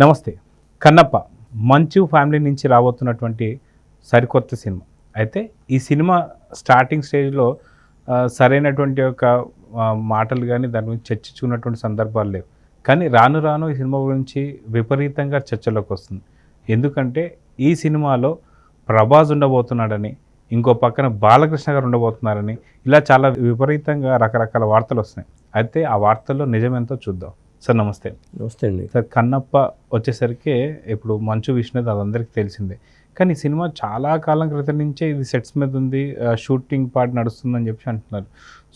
నమస్తే. కన్నప్ప మంచు ఫ్యామిలీ నుంచి రాబోతున్నటువంటి సరికొత్త సినిమా. అయితే ఈ సినిమా స్టార్టింగ్ స్టేజ్లో సరైనటువంటి ఒక మాటలు కానీ దాని గురించి చర్చించుకున్నటువంటి సందర్భాలు లేవు. కానీ రాను రాను ఈ సినిమా గురించి విపరీతంగా చర్చలోకి వస్తుంది. ఎందుకంటే ఈ సినిమాలో ప్రభాస్ ఉండబోతున్నాడని, ఇంకో పక్కన బాలకృష్ణ గారు ఉండబోతున్నారని, ఇలా చాలా విపరీతంగా రకరకాల వార్తలు వస్తున్నాయి. అయితే ఆ వార్తల్లో నిజమేంతో చూద్దాం. సార్ నమస్తే. నమస్తే అండి. సార్ కన్నప్ప వచ్చేసరికి ఇప్పుడు మంచు విష్ణుది అది అందరికీ తెలిసిందే. కానీ ఈ సినిమా చాలా కాలం క్రితం నుంచే ఇది సెట్స్ మీద ఉంది, షూటింగ్ పార్ట్ నడుస్తుందని చెప్పి అంటున్నారు.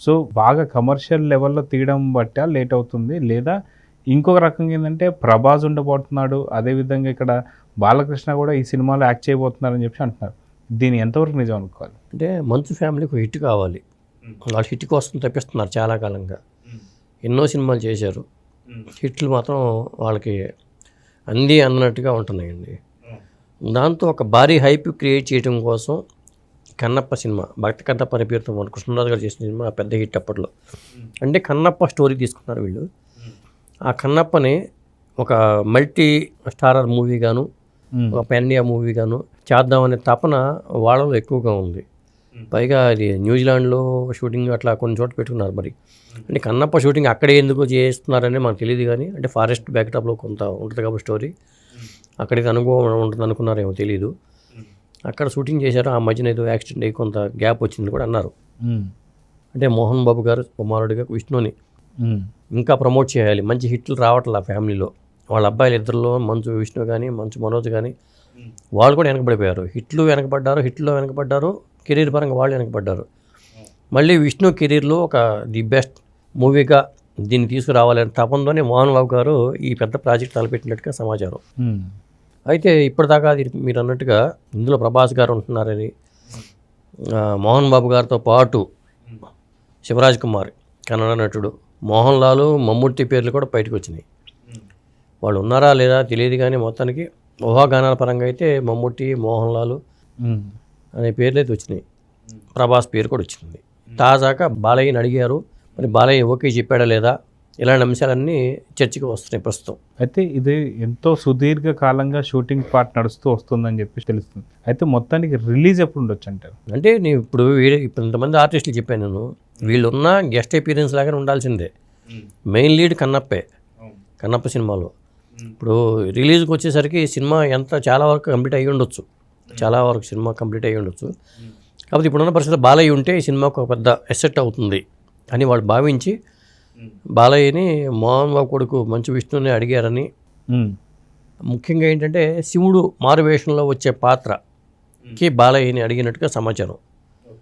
సో బాగా కమర్షియల్ లెవెల్లో తీయడం బట్టా లేట్ అవుతుంది, లేదా ఇంకొక రకంగా ఏంటంటే ప్రభాస్ ఉండబోతున్నాడు, అదేవిధంగా ఇక్కడ బాలకృష్ణ కూడా ఈ సినిమాలో యాక్ట్ చేయబోతున్నారని చెప్పి అంటున్నారు. దీన్ని ఎంతవరకు నిజం అనుకోవాలి? అంటే మంచు ఫ్యామిలీకి హిట్ కావాలి, వాళ్ళు హిట్ కోసం తప్పిస్తున్నారు చాలా కాలంగా. ఎన్నో సినిమాలు చేశారు, హిట్లు మాత్రం వాళ్ళకి అంది అన్నట్టుగా ఉంటున్నాయండి. దాంతో ఒక భారీ హైప్ క్రియేట్ చేయడం కోసం కన్నప్ప సినిమా, భక్తి కన్నప్ప అనే పేరుతో మన కృష్ణరాజు గారు చేసిన సినిమా పెద్ద హిట్ అప్పట్లో. అంటే కన్నప్ప స్టోరీ తీసుకున్నారు వీళ్ళు. ఆ కన్నప్పని ఒక మల్టీ స్టారర్ మూవీగాను, ఒక పాన్ ఇండియా మూవీగాను చేద్దామనే తపన వాళ్ళలో ఎక్కువగా ఉంది. పైగా అది న్యూజిలాండ్లో షూటింగ్ అట్లా కొన్ని చోట్ల పెట్టుకున్నారు. మరి అంటే కన్నప్ప షూటింగ్ అక్కడే ఎందుకు చేస్తున్నారని మనకు తెలియదు, కానీ అంటే ఫారెస్ట్ బ్యాక్డ్రాప్లో కొంత ఉంటుంది కాబట్టి స్టోరీ అక్కడికి అనుభవం ఉంటుంది అనుకున్నారేమో తెలియదు. అక్కడ షూటింగ్ చేశారు. ఆ మధ్యన ఏదో యాక్సిడెంట్ అయ్యి కొంత గ్యాప్ వచ్చింది కూడా అన్నారు. అంటే మోహన్ బాబు గారు కుమారుడిగా విష్ణుని ఇంకా ప్రమోట్ చేయాలి, మంచి హిట్లు రావట్లే ఆ ఫ్యామిలీలో. వాళ్ళ అబ్బాయిలు ఇద్దరిలో మంచు విష్ణు కానీ మంచు మనోజ్ కానీ వాళ్ళు కూడా వెనకబడిపోయారు. హిట్లో వెనకబడ్డారు, కెరీర్ పరంగా వాళ్ళు వెనకబడ్డారు. మళ్ళీ విష్ణు కెరీర్లో ఒక ది బెస్ట్ మూవీగా దీన్ని తీసుకురావాలని తపంతోనే మోహన్ బాబు గారు ఈ పెద్ద ప్రాజెక్ట్ తలపెట్టినట్టుగా సమాచారం. అయితే ఇప్పటిదాకా అది మీరు అన్నట్టుగా ఇందులో ప్రభాస్ గారు ఉంటున్నారని, మోహన్ బాబు గారితో పాటు శివరాజ్ కుమార్ కన్నడ నటుడు, మోహన్ లాల్, మమ్ముట్టి పేర్లు కూడా బయటకు వచ్చినాయి. వాళ్ళు ఉన్నారా లేదా తెలియదు, కానీ మొత్తానికి ఊహాగానాల పరంగా అయితే మమ్ముట్టి, మోహన్ లాల్ అనే పేర్లు అయితే వచ్చినాయి. ప్రభాస్ పేరు కూడా వచ్చింది. తాజాగా బాలయ్యని అడిగారు, మరి బాలయ్య ఓకే చెప్పాడా లేదా, ఇలాంటి అంశాలన్నీ చర్చకు వస్తున్నాయి ప్రస్తుతం. అయితే ఇది ఎంతో సుదీర్ఘ కాలంగా షూటింగ్ పార్ట్ నడుస్తూ వస్తుందని చెప్పి తెలుస్తుంది. అయితే మొత్తానికి రిలీజ్ ఎప్పుడు ఉండొచ్చు అంటారు? అంటే నేను ఇప్పుడు ఇంతమంది ఆర్టిస్టులు చెప్పాను, నేను వీళ్ళున్న గెస్ట్ అపీరెన్స్ లాగానే ఉండాల్సిందే. మెయిన్ లీడ్ కన్నప్ప సినిమాలో. ఇప్పుడు రిలీజ్కి వచ్చేసరికి సినిమా చాలా వరకు కంప్లీట్ అయ్యి ఉండొచ్చు, సినిమా కంప్లీట్ అయ్యి ఉండొచ్చు. కాబట్టి ఇప్పుడున్న పరిస్థితి బాలయ్య ఉంటే ఈ సినిమాకు ఒక పెద్ద ఎసెట్ అవుతుంది అని వాళ్ళు భావించి బాలయ్యని మోహన్ బాబు కొడుకు మంచు విష్ణుని అడిగారని. ముఖ్యంగా ఏంటంటే శివుడు మారువేషంలో వచ్చే పాత్రకి బాలయ్యని అడిగినట్టుగా సమాచారం.